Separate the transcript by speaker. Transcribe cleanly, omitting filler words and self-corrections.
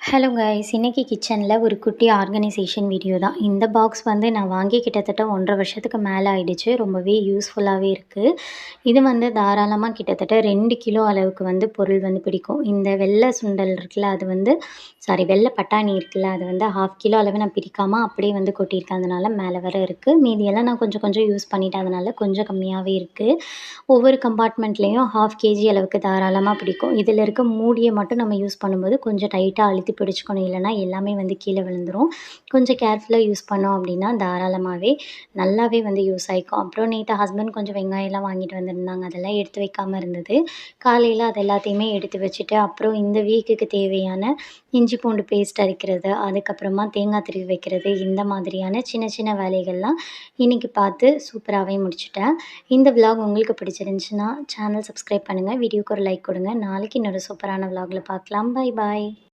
Speaker 1: Hello guys, இன்னைக்கு கிச்சனில் ஒரு குட்டி ஆர்கனைசேஷன் வீடியோ தான். இந்த பாக்ஸ் வந்து நான் வாங்கி கிட்டத்தட்ட 1.5 வருஷத்துக்கு மேலே ஆயிடுச்சு. ரொம்பவே யூஸ்ஃபுல்லாகவே இருக்குது. இது வந்து தாராளமாக கிட்டத்தட்ட 2 கிலோ அளவுக்கு வந்து பொருள் வந்து பிடிக்கும். இந்த வெள்ளை சுண்டல் இருக்குல்ல, அது வந்து வெள்ளை பட்டாணி இருக்குல்ல, அது வந்து 1/2 கிலோ அளவு நான் பிரிக்காமல் அப்படியே வந்து கொட்டியிருக்கேன். அதனால மேலே வர இருக்குது. மீதியெல்லாம் நான் கொஞ்சம் கொஞ்சம் யூஸ் பண்ணிட்டேன். அதனால கொஞ்சம் கம்மியாகவே இருக்குது. ஒவ்வொரு கம்பார்ட்மெண்ட்லேயும் 1/2 kg அளவுக்கு தாராளமாக பிடிக்கும். இதில் இருக்க மூடியை மட்டும் நம்ம யூஸ் பண்ணும்போது கொஞ்சம் டைட்டாக அழுத்தி பிடிச்சுக்கணும். இல்லைனா எல்லாமே வந்து கீழே விழுந்துரும். கொஞ்சம் கேர்ஃபுல்லாக யூஸ் பண்ணோம் அப்படின்னா தாராளமாகவே நல்லாவே வந்து யூஸ் ஆகிக்கும். அப்புறம் நேற்று ஹஸ்பண்ட் கொஞ்சம் வெங்காயம்லாம் வாங்கிட்டு வந்திருந்தாங்க. அதெல்லாம் எடுத்து வைக்காமல் இருந்தது. காலையில் அது எல்லாத்தையுமே எடுத்து வச்சுட்டு, அப்புறம் இந்த வீக்குக்கு தேவையான இஞ்சி பூண்டு பேஸ்ட் அரைக்கிறது, அதுக்கப்புறமா தேங்காய் திருவி வைக்கிறது, இந்த மாதிரியான சின்ன சின்ன வேலைகள்லாம் இன்றைக்கி பார்த்து சூப்பராகவே முடிச்சுட்டேன். இந்த விலாக் உங்களுக்கு பிடிச்சிருந்துச்சுன்னா சேனல் சப்ஸ்கிரைப் பண்ணுங்கள். வீடியோக்கு ஒரு லைக் கொடுங்க. நாளைக்கு இன்னொரு சூப்பரான விலாகில் பார்க்கலாம். Bye bye.